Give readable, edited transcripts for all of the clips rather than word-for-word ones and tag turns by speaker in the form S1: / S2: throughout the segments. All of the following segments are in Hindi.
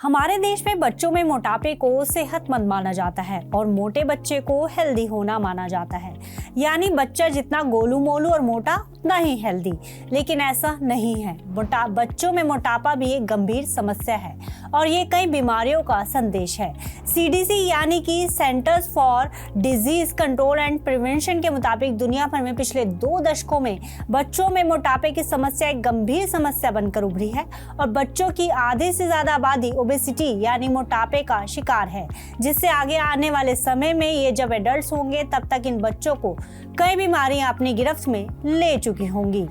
S1: हमारे देश में बच्चों में मोटापे को सेहतमंद माना जाता है और मोटे बच्चे को हेल्दी होना माना जाता है। यानी बच्चा जितना गोलू मोलू और मोटा उतना ही हेल्दी, लेकिन ऐसा नहीं है। बच्चों में मोटापा भी एक गंभीर समस्या है और ये कई बीमारियों का संदेश है। सीडीसी यानी कि centres for disease control and prevention के मुताबिक दुनिया भर में पिछले 2 दशकों में बच्चों में मोटापे की समस्या एक गंभीर समस्या बनकर उभरी है और बच्चों की आधे से ज्यादा आबादी ओबेसिटी यानी मोटापे का शिकार है, जिससे आगे आने वाले समय में ये जब एडल्ट्स होंगे तब तक इन बच्चों को कई बीमारियां अपनी गिरफ्त में ले चुकी होंगी।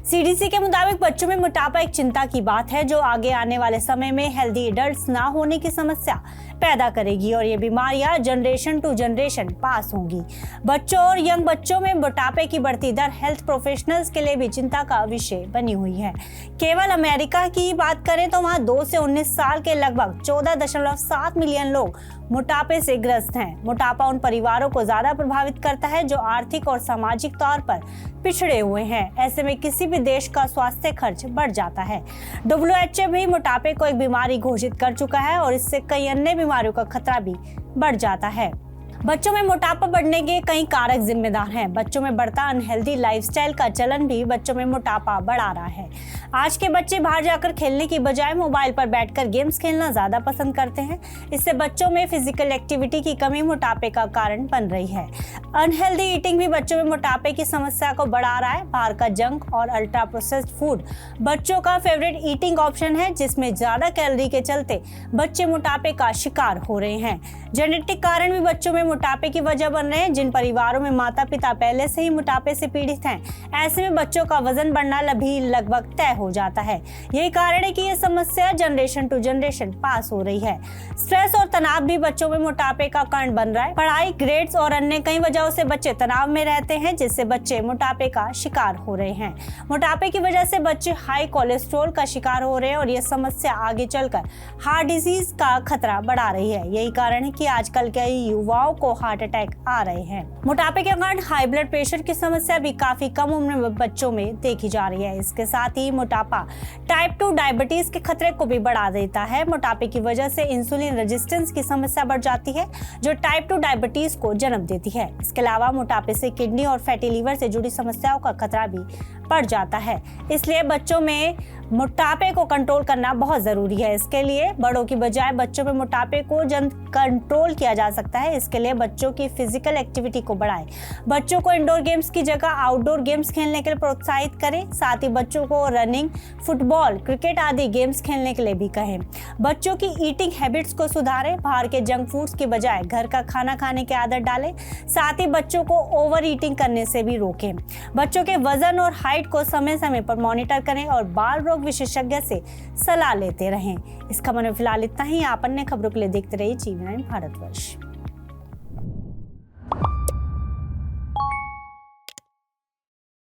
S1: सीडीसी के मुताबिक बच्चों में मोटापा एक चिंता की बात है जो आगे आने वाले समय में हेल्दी एडल्ट्स ना होने की समस्या पैदा करेगी और ये बीमारियां जनरेशन टू जनरेशन पास होंगी। बच्चों और यंग बच्चों में मोटापे की बढ़ती दर हेल्थ प्रोफेशनल्स के लिए भी चिंता का विषय बनी हुई है। केवल अमेरिका की बात करें तो वहाँ 2 से 19 साल के लगभग 14.7 मिलियन लोग मोटापे से ग्रस्त हैं। मोटापा उन परिवारों को ज्यादा प्रभावित करता है जो आर्थिक और सामाजिक तौर पर पिछड़े हुए हैं। ऐसे में किसी भी देश का स्वास्थ्य खर्च बढ़ जाता है। WHO भी मोटापे को एक बीमारी घोषित कर चुका है और इससे कई अन्य बीमारियों का खतरा भी बढ़ जाता है। बच्चों में मोटापा बढ़ने के कई कारक जिम्मेदार हैं। बच्चों में बढ़ता अनहेल्दी लाइफस्टाइल का चलन भी बच्चों में मोटापा बढ़ा रहा है। आज के बच्चे बाहर जाकर खेलने की बजाय मोबाइल पर बैठकर गेम्स खेलना ज्यादा पसंद करते हैं। इससे बच्चों में फिजिकल एक्टिविटी की कमी मोटापे का कारण बन रही है। अनहेल्दी ईटिंग भी बच्चों में मोटापे की समस्या को बढ़ा रहा है। बाहर का जंक और अल्ट्रा प्रोसेस्ड फूड बच्चों का फेवरेट ईटिंग ऑप्शन है, जिसमें ज्यादा कैलोरी के चलते बच्चे मोटापे का शिकार हो रहे हैं। जेनेटिक कारण भी बच्चों में मोटापे की वजह बन रहे हैं। जिन परिवारों में माता पिता पहले से ही मोटापे से पीड़ित हैं, ऐसे में बच्चों का वजन बढ़ना भी लगभग तय हो जाता है। यही कारण है कि यह समस्या जनरेशन टू जनरेशन पास हो रही है। स्ट्रेस और तनाव भी बच्चों में मोटापे का कारण बन रहा है। पढ़ाई, ग्रेड्स और अन्य कई वजहों से बच्चे तनाव में रहते हैं, जिससे बच्चे मोटापे का शिकार हो रहे हैं। मोटापे की वजह से बच्चे हाई कोलेस्ट्रॉल का शिकार हो रहे हैं और यह समस्या आगे चलकर हार्ट डिजीज का खतरा बढ़ा रही है। यही कारण है कि आजकल के युवाओं को हार्ट अटैक आ रहे हैं। मोटापे के कारण हाई ब्लड प्रेशर की समस्या भी काफी कम उम्र में बच्चों में देखी जा रही है। इसके साथ ही मोटापा टाइप 2 डायबिटीज के खतरे को भी बढ़ा देता है। मोटापे की वजह से इंसुलिन रेजिस्टेंस की समस्या बढ़ जाती है, जो टाइप 2 डायबिटीज को जन्म देती है। इसके अलावा मोटापे से किडनी और फैटी लीवर से जुड़ी समस्याओं का खतरा भी बढ़ जाता है। इसलिए बच्चों में मोटापे को कंट्रोल करना बहुत जरूरी है। इसके लिए बड़ों की बजाय बच्चों में मोटापे को कंट्रोल किया जा सकता है। इसके लिए बच्चों की फिजिकल एक्टिविटी को बढ़ाएं। बच्चों को इंडोर गेम्स की जगह आउटडोर गेम्स खेलने के लिए प्रोत्साहित करें। साथ ही बच्चों को रनिंग, फुटबॉल, क्रिकेट आदि गेम्स खेलने के लिए भी कहें। बच्चों की ईटिंग हैबिट्स को सुधारें। बाहर के जंक फूड्स की बजाय घर का खाना खाने की आदत डालें। साथ ही बच्चों को ओवर ईटिंग करने से भी रोकें। बच्चों के वजन और हाइट को समय समय पर मॉनिटर करें और बाल रोग विशेषज्ञ से सलाह लेते रहें। इस खबर में फिलहाल इतना ही। आप अन्य खबरों के लिए देखते रहिए GV9 भारतवर्ष।